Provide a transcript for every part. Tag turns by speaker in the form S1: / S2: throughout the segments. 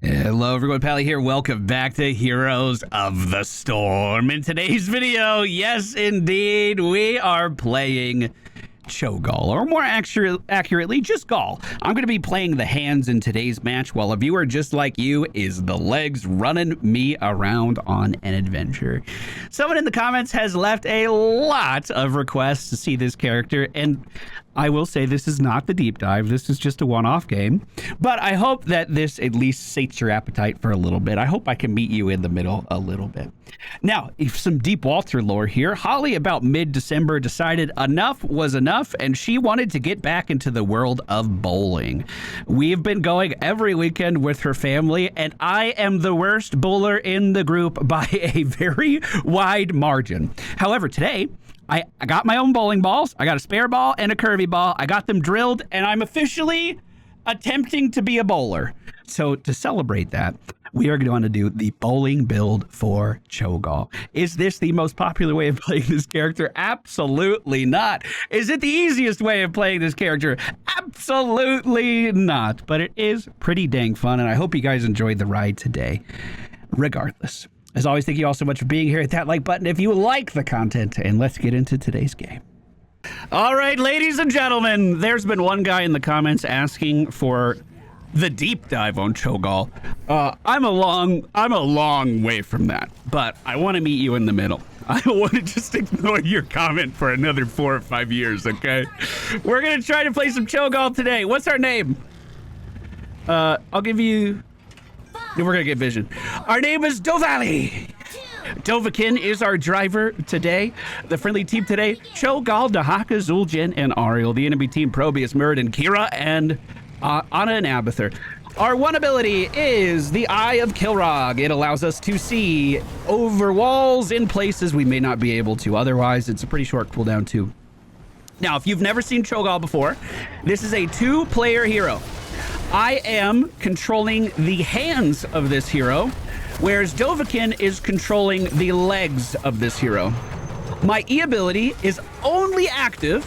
S1: Hello everyone, Pally here. Welcome back to Heroes of the Storm. In today's video, yes indeed, we are playing Cho'Gall, or more accurately, just Gall. I'm going to be playing the hands in today's match, while a viewer just like you is the legs running me around on an adventure. Someone in the comments has left a lot of requests to see this character, and I will say this is not the deep dive. This is just a one-off game, but I hope that this at least sates your appetite for a little bit. I hope I can meet you in the middle a little bit. Now, if some Deep Walter lore here, Holly about mid-December decided enough was enough, and she wanted to get back into the world of bowling. We've been going every weekend with her family, and I am the worst bowler in the group by a very wide margin. However, today, I got my own bowling balls. I got a spare ball and a curvy ball. I got them drilled, and I'm officially attempting to be a bowler. So to celebrate that, we are going to do the bowling build for Cho'Gall. Is this the most popular way of playing this character? Absolutely not. Is it the easiest way of playing this character? Absolutely not. But it is pretty dang fun, and I hope you guys enjoyed the ride today. Regardless, as always, thank you all so much for being here. Hit that like button if you like the content, and let's get into today's game. All right, ladies and gentlemen, there's been one guy in the comments asking for the deep dive on Cho'Gall. I'm a long way from that, but I want to meet you in the middle. I don't want to just ignore your comment for another 4 or 5 years, okay? We're going to try to play some Cho'Gall today. What's our name? I'll give you... We're going to get vision. Our name is Dovali. Dovahkiin is our driver today. The friendly team today, Cho'Gall, Dahaka, Zul'jin, and Ariel. The enemy team, Probius, Muradin, Kira, and Ana and Abathur. Our one ability is the Eye of Kilrog. It allows us to see over walls in places we may not be able to otherwise. It's a pretty short cooldown too. Now, if you've never seen Cho'Gall before, this is a 2-player hero. I am controlling the hands of this hero, whereas Dovahkiin is controlling the legs of this hero. My E ability is only active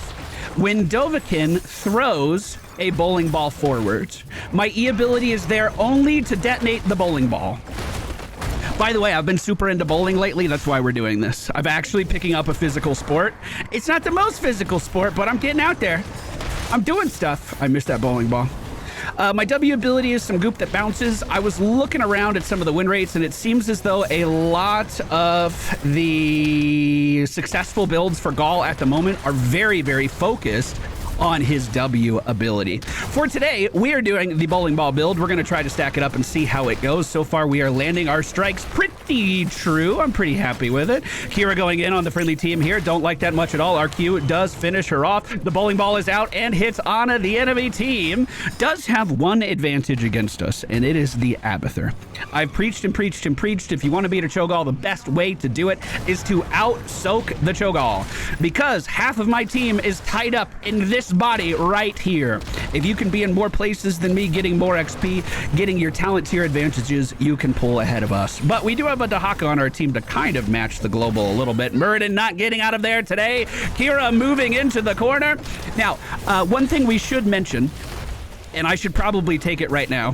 S1: when Dovahkiin throws a bowling ball forwards. My E ability is there only to detonate the bowling ball. By the way, I've been super into bowling lately. That's why we're doing this. I'm actually picking up a physical sport. It's not the most physical sport, but I'm getting out there. I'm doing stuff. I missed that bowling ball. My W ability is some goop that bounces. I was looking around at some of the win rates, and it seems as though a lot of the successful builds for Gall at the moment are very, very focused on his W ability. For today, we are doing the bowling ball build. We're going to try to stack it up and see how it goes. So far, we are landing our strikes pretty true. I'm pretty happy with it. Kira going in on the friendly team here. Don't like that much at all. Our Q does finish her off. The bowling ball is out and hits Ana. The enemy team does have one advantage against us, and it is the Abathur. I've preached and preached and preached. If you want to beat a Cho'Gall, the best way to do it is to out-soak the Cho'Gall, because half of my team is tied up in this body right here. If you can be in more places than me, getting more XP, getting your talent tier advantages, you can pull ahead of us. But we do have a Dahaka on our team to kind of match the global a little bit. Muradin not getting out of there today. Kira moving into the corner. Now, one thing we should mention, and I should probably take it right now,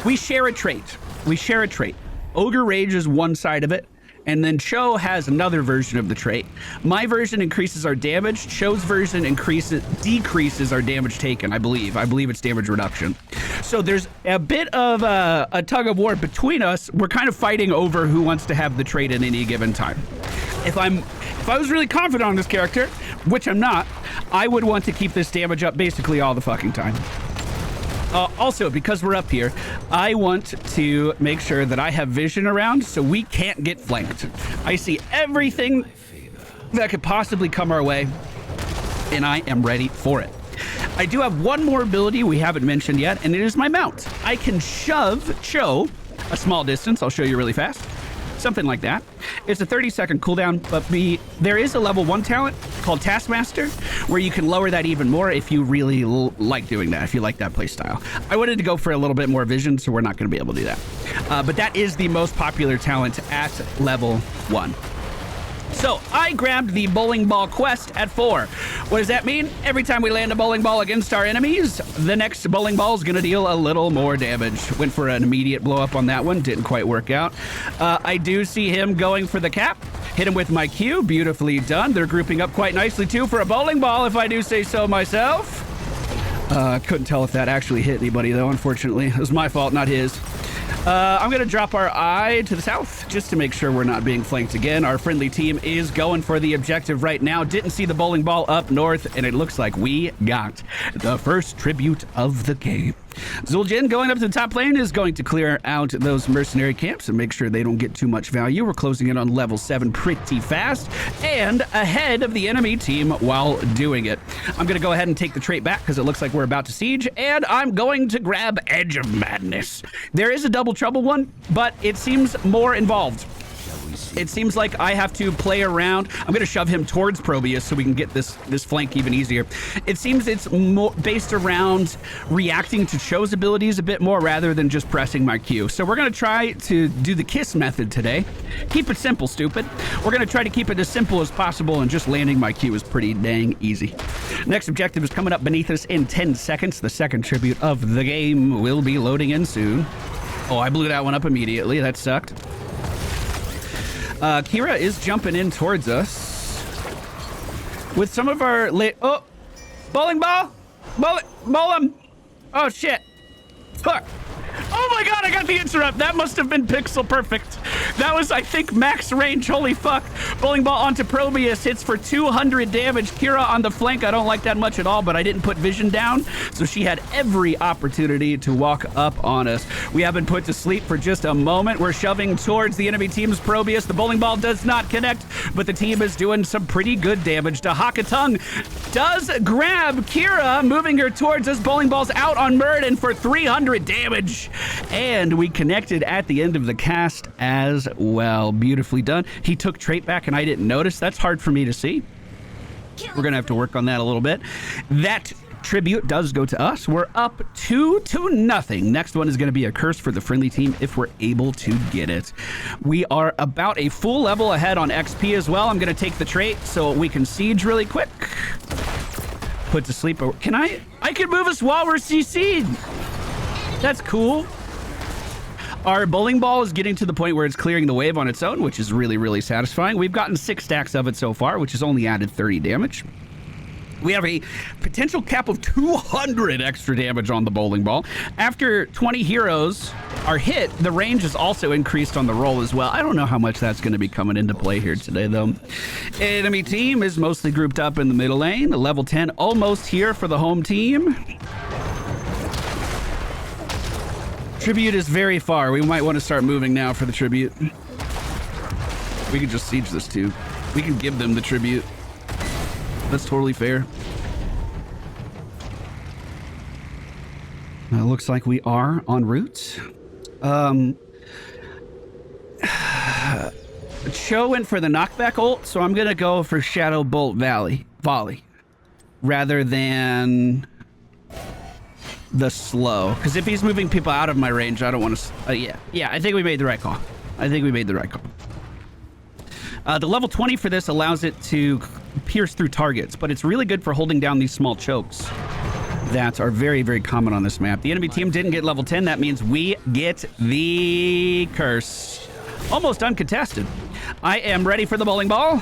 S1: we share a trait. We share a trait. Ogre Rage is one side of it, and then Cho has another version of the trait. My version increases our damage. Cho's version decreases our damage taken, I believe. I believe it's damage reduction. So there's a bit of a tug of war between us. We're kind of fighting over who wants to have the trait at any given time. If I was really confident on this character, which I'm not, I would want to keep this damage up basically all the fucking time. Also, because we're up here, I want to make sure that I have vision around so we can't get flanked. I see everything that could possibly come our way, and I am ready for it. I do have one more ability we haven't mentioned yet, and it is my mount. I can shove Cho a small distance. I'll show you really fast. Something like that. It's a 30-second cooldown, but there is a level 1 talent called Taskmaster, where you can lower that even more if you really like doing that, if you like that playstyle. I wanted to go for a little bit more vision, so we're not going to be able to do that. But that is the most popular talent at level 1. So I grabbed the bowling ball quest at 4. What does that mean? Every time we land a bowling ball against our enemies, the next bowling ball is going to deal a little more damage. Went for an immediate blow up on that one. Didn't quite work out. I do see him going for the cap. Hit him with my Q. Beautifully done. They're grouping up quite nicely too for a bowling ball, if I do say so myself. Couldn't tell if that actually hit anybody though, unfortunately. It was my fault, not his. I'm going to drop our eye to the south just to make sure we're not being flanked again. Our friendly team is going for the objective right now. Didn't see the bowling ball up north, and it looks like we got the first tribute of the game. Zul'jin going up to the top lane is going to clear out those mercenary camps and make sure they don't get too much value. We're closing in on level 7 pretty fast and ahead of the enemy team while doing it. I'm going to go ahead and take the trait back because it looks like we're about to siege, and I'm going to grab Edge of Madness. There is a double trouble one, but it seems more involved. It seems like I have to play around. I'm going to shove him towards Probius so we can get this flank even easier. It seems it's more based around reacting to Cho's abilities a bit more rather than just pressing my Q. So we're going to try to do the kiss method today. Keep it simple, stupid. We're going to try to keep it as simple as possible, and just landing my Q is pretty dang easy. Next objective is coming up beneath us in 10 seconds. The second tribute of the game will be loading in soon. Oh, I blew that one up immediately. That sucked. Kira is jumping in towards us with some of our oh, bowling ball, bowl him. Oh shit! Fuck! Oh my god! I got the interrupt. That must have been pixel perfect. That was, I think, max range. Holy fuck! Bowling ball onto Probius, hits for 200 damage. Kira on the flank, I don't like that much at all, but I didn't put vision down, so she had every opportunity to walk up on us. We have been put to sleep for just a moment. We're shoving towards the enemy team's Probius. The bowling ball does not connect, but the team is doing some pretty good damage. To Hakatung does grab Kira, moving her towards us. Bowling ball's out on Murden for 300 damage, and we connected at the end of the cast as well. Beautifully done. He took trait back and I didn't notice. That's hard for me to see. We're gonna have to work on that a little bit. That tribute does go to us. We're up 2-0. Next one is going to be a curse for the friendly team if we're able to get it. We are about a full level ahead on XP as well. I'm going to take the trait so we can siege really quick. Put to sleep. Can I can move us while we're CC'd. That's cool. Our bowling ball is getting to the point where it's clearing the wave on its own, which is really, really satisfying. We've gotten 6 stacks of it so far, which has only added 30 damage. We have a potential cap of 200 extra damage on the bowling ball. After 20 heroes are hit, the range is also increased on the roll as well. I don't know how much that's going to be coming into play here today, though. Enemy team is mostly grouped up in the middle lane. Level 10 almost here for the home team. Tribute is very far. We might want to start moving now for the tribute. We can just siege this too. We can give them the tribute. That's totally fair. Looks like we are en route. Cho went for the knockback ult, so I'm gonna go for Shadow Bolt Volley rather than the slow, because if he's moving people out of my range, I don't want to. Yeah, I think we made the right call. The level 20 for this allows it to pierce through targets, but it's really good for holding down these small chokes that are very, very common on this map. The enemy team didn't get level 10. That means we get the curse. Almost uncontested. I am ready for the bowling ball.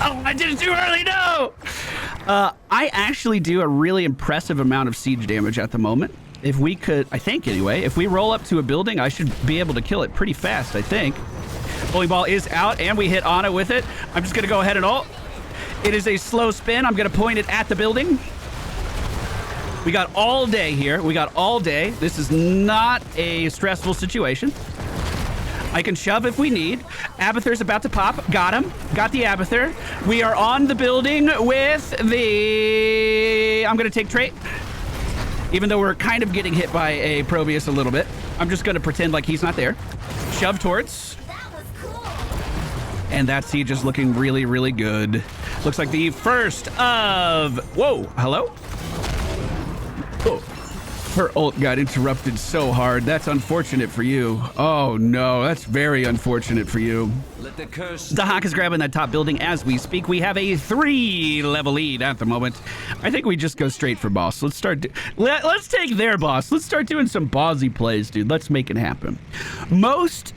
S1: Oh, I did it too early, no! I actually do a really impressive amount of siege damage at the moment. If we could, I think anyway, if we roll up to a building, I should be able to kill it pretty fast, I think. Bowling ball is out, and we hit Ana with it. I'm just going to go ahead and ult. It is a slow spin. I'm going to point it at the building. We got all day here. We got all day. This is not a stressful situation. I can shove if we need. Abathur's about to pop. Got him. Got the Abathur. We are on the building with the... I'm going to take trait. Even though we're kind of getting hit by a Probius a little bit. I'm just going to pretend like he's not there. Shove towards.
S2: That was cool.
S1: And that siege is looking really, really good. Looks like the first of... Whoa. Hello? Oh. Her ult got interrupted so hard. That's unfortunate for you. Oh no, that's very unfortunate for you. The Hawk is grabbing that top building as we speak. We have a 3-level lead at the moment. I think we just go straight for boss. Let's take their boss. Let's start doing some ballsy plays, dude. Let's make it happen. Most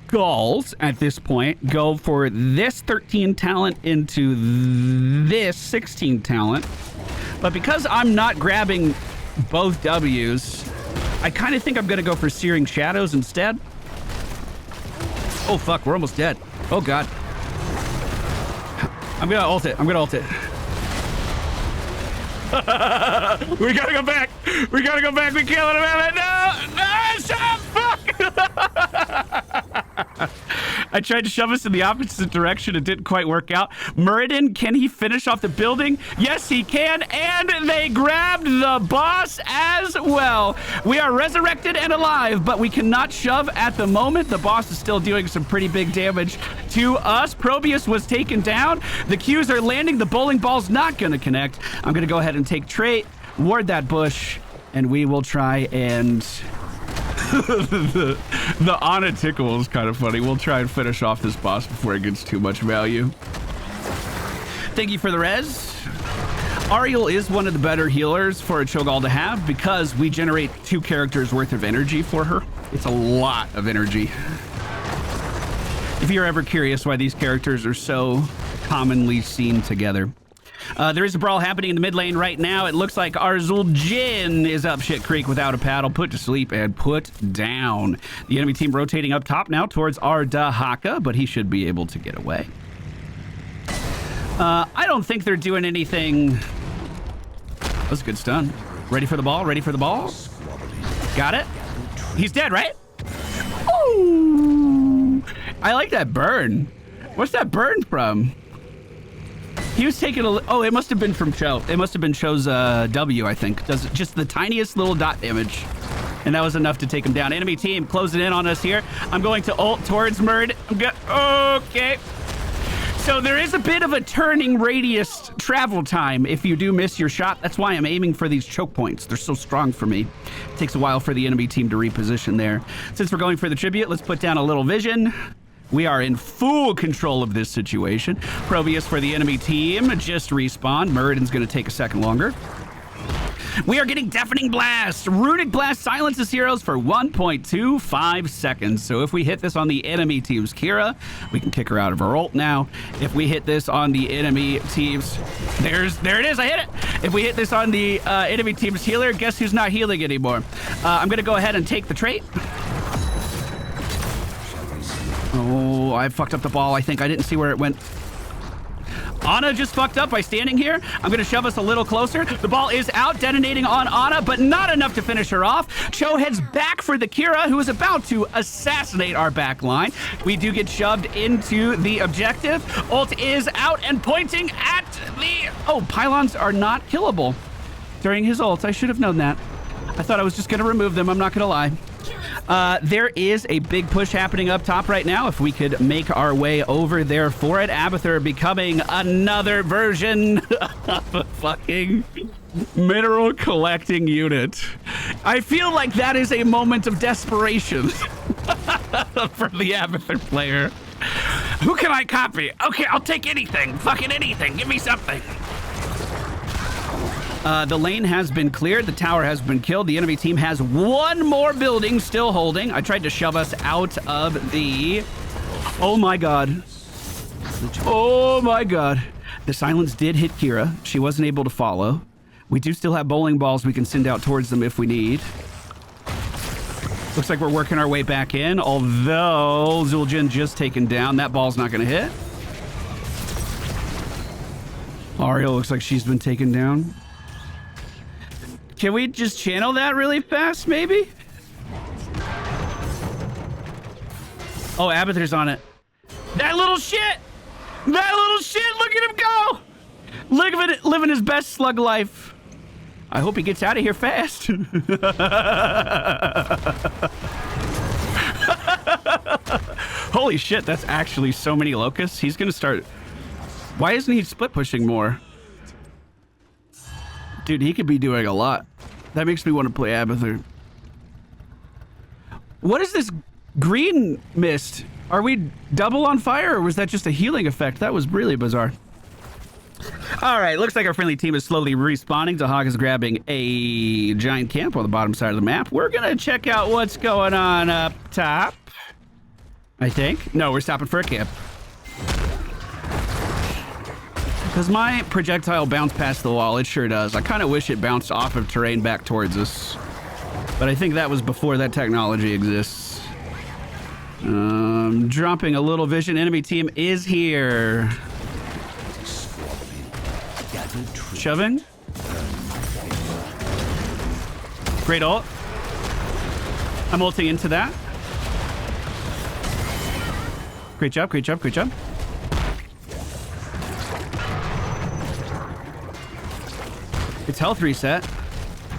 S1: Galls at this point go for this 13 talent into this 16 talent. But because I'm not grabbing both W's, I kind of think I'm going to go for Searing Shadows instead. Oh, fuck. We're almost dead. Oh, God. I'm going to ult it. I'm going to ult it. We got to go back. We got to go back. We can't let him have it. No. No. Shut up. Fuck. I tried to shove us in the opposite direction. It didn't quite work out. Muradin, can he finish off the building? Yes, he can. And they grabbed the boss as well. We are resurrected and alive, but we cannot shove at the moment. The boss is still doing some pretty big damage to us. Probius was taken down. The Qs are landing. The bowling ball's not going to connect. I'm going to go ahead and take trait, ward that bush, and we will try and... the Ana tickle is kind of funny. We'll try and finish off this boss before it gets too much value. Thank you for the res. Ariel is one of the better healers for a Cho'Gall to have because we generate 2 characters worth of energy for her. It's a lot of energy. If you're ever curious why these characters are so commonly seen together. There is a brawl happening in the mid lane right now. It looks like our Zul'jin is up shit creek without a paddle. Put to sleep and put down. The enemy team rotating up top now towards our Dahaka, but he should be able to get away. I don't think they're doing anything. That's a good stun. Ready for the ball? Ready for the ball? Got it. He's dead, right? Ooh. I like that burn. What's that burn from? He was taking a... Oh, it must have been from Cho. It must have been Cho's W, I think. Does just the tiniest little dot damage. And that was enough to take him down. Enemy team closing in on us here. I'm going to ult towards Murd. Okay. So there is a bit of a turning radius travel time if you do miss your shot. That's why I'm aiming for these choke points. They're so strong for me. It takes a while for the enemy team to reposition there. Since we're going for the tribute, let's put down a little vision. We are in full control of this situation. Probius for the enemy team just respawned. Muradin's going to take a second longer. We are getting Deafening Blast. Runic Blast silences heroes for 1.25 seconds. So if we hit this on the enemy team's Kira, we can kick her out of her ult now. If we hit this on the enemy team's... There it is. I hit it. If we hit this on the enemy team's healer, guess who's not healing anymore? I'm going to go ahead and take the trait. Oh, I fucked up the ball. I think I didn't see where it went. Ana just fucked up by standing here. I'm going to shove us a little closer. The ball is out, detonating on Ana, but not enough to finish her off. Cho heads back for the Kira, who is about to assassinate our back line. We do get shoved into the objective. Ult is out and pointing at the... Oh, pylons are not killable during his ult. I should have known that. I thought I was just going to remove them. I'm not going to lie. There is a big push happening up top right now. If we could make our way over there for it. Abathur becoming another version of a fucking mineral collecting unit. I feel like that is a moment of desperation for the Abathur player. Who can I copy? Okay, I'll take anything. Fucking anything. Give me something. The lane has been cleared. The tower has been killed. The enemy team has one more building still holding. I tried to shove us out of the... Oh my god. Oh my god. The silence did hit Kira. She wasn't able to follow. We do still have bowling balls we can send out towards them if we need. Looks like we're working our way back in, although Zul'jin just taken down. That ball's not going to hit. Ariel looks like she's been taken down. Can we just channel that really fast, maybe? Oh, Abathur's on it. That little shit! That little shit! Look at him go! Look at it, living his best slug life. I hope he gets out of here fast. Holy shit, that's actually so many locusts. He's gonna start... Why isn't he split pushing more? Dude, he could be doing a lot. That makes me want to play Abathur. What is this green mist? Are we double on fire, or was that just a healing effect? That was really bizarre. All right, looks like our friendly team is slowly respawning. Tahak is grabbing a giant camp on the bottom side of the map. We're going to check out what's going on up top, I think. No, we're stopping for a camp. Does my projectile bounce past the wall? It sure does. I kind of wish it bounced off of terrain back towards us. But I think that was before that technology exists. Dropping a little vision. Enemy team is here. Shoving. Great ult. I'm ulting into that. Great job, great job, great job. It's health reset.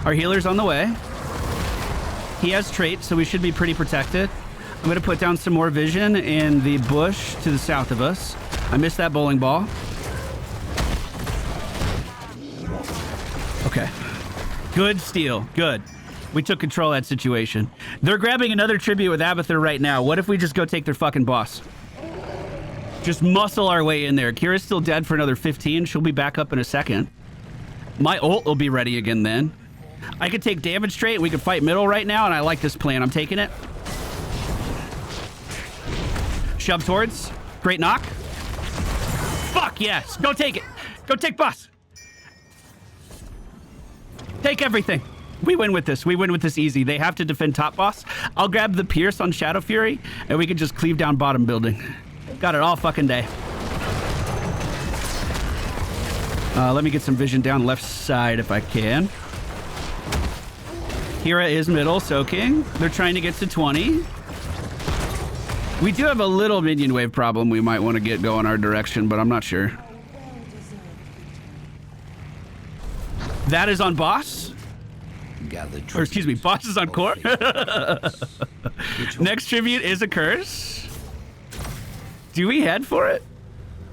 S1: Our healer's on the way. He has traits, so we should be pretty protected. I'm going to put down some more vision in the bush to the south of us. I missed that bowling ball. Okay. Good steal. Good. We took control of that situation. They're grabbing another tribute with Abathur right now. What if we just go take their fucking boss? Just muscle our way in there. Kira's still dead for another 15. She'll be back up in a second. My ult will be ready again then. I could take damage straight. We could fight middle right now, and I like this plan. I'm taking it. Shove towards. Great knock. Fuck yes. Go take it. Go take boss. Take everything. We win with this. We win with this easy. They have to defend top boss. I'll grab the Pierce on Shadow Fury, and we can just cleave down bottom building. Got it all fucking day. Let me get some vision down left side if I can. Kira is middle, soaking. They're trying to get to 20. We do have a little minion wave problem we might want to get going our direction, but I'm not sure. That is on boss. Or excuse me, boss is on core. Next tribute is a curse. Do we head for it?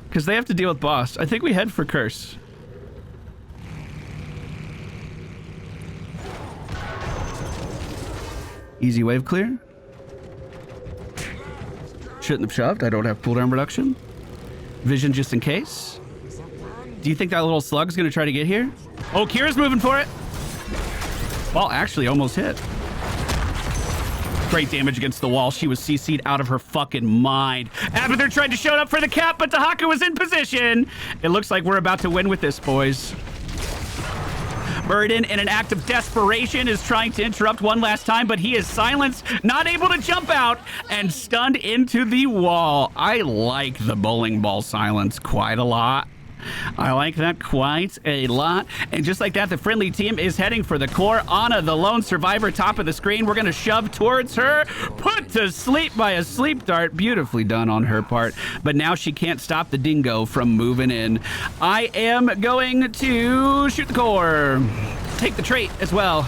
S1: Because they have to deal with boss. I think we head for curse. Easy wave clear. Shouldn't have shoved. I don't have cooldown reduction. Vision just in case. Do you think that little slug's gonna try to get here? Oh, Kira's moving for it. Well, actually almost hit. Great damage against the wall. She was CC'd out of her fucking mind. Abathur tried to show up for the cap, but Tahaka was in position. It looks like we're about to win with this, boys. Burden, in an act of desperation, is trying to interrupt one last time, but he is silenced, not able to jump out, and stunned into the wall. I like the bowling ball silence quite a lot. I like that quite a lot. And just like that, the friendly team is heading for the core. Anna, the lone survivor, top of the screen. We're going to shove towards her. Put to sleep by a sleep dart. Beautifully done on her part. But now she can't stop the dingo from moving in. I am going to shoot the core. Take the trait as well.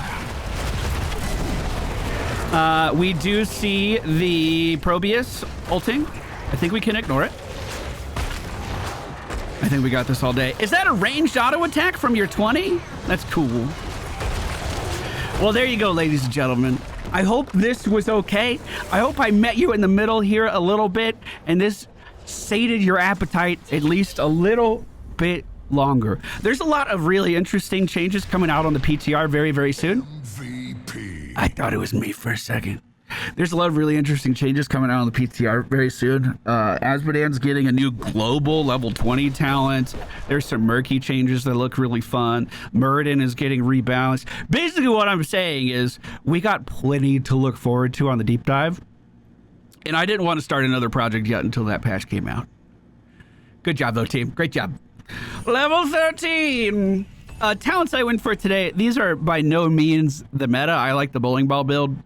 S1: We do see the Probius ulting. I think we can ignore it. I think we got this all day. Is that a ranged auto attack from your 20? That's cool. Well, there you go, ladies and gentlemen. I hope this was okay. I hope I met you in the middle here a little bit, and this sated your appetite at least a little bit longer. There's a lot of really interesting changes coming out on the PTR very, very soon. MVP. I thought it was me for a second. There's a lot of really interesting changes coming out on the PTR very soon. Asmodan's getting a new global level 20 talent. There's some murky changes that look really fun. Muradin is getting rebalanced. Basically what I'm saying is we got plenty to look forward to on the deep dive. And I didn't want to start another project yet until that patch came out. Good job though, team. Great job. Level 13. Talents I went for today. These are by no means the meta. I like the bowling ball build,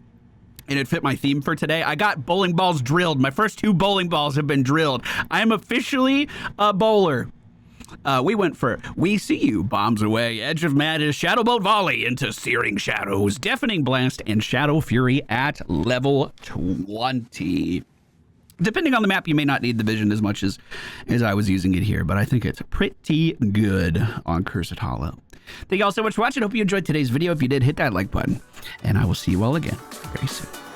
S1: and it fit my theme for today. I got bowling balls drilled. My first 2 bowling balls have been drilled. I am officially a bowler. We went for We See You, Bombs Away, Edge of Madness, Shadow Bolt Volley into Searing Shadows, Deafening Blast, and Shadow Fury at level 20. Depending on the map, you may not need the vision as much as I was using it here, but I think it's pretty good on Cursed Hollow. Thank you all so much for watching. Hope you enjoyed today's video. If you did, hit that like button. And I will see you all again very soon.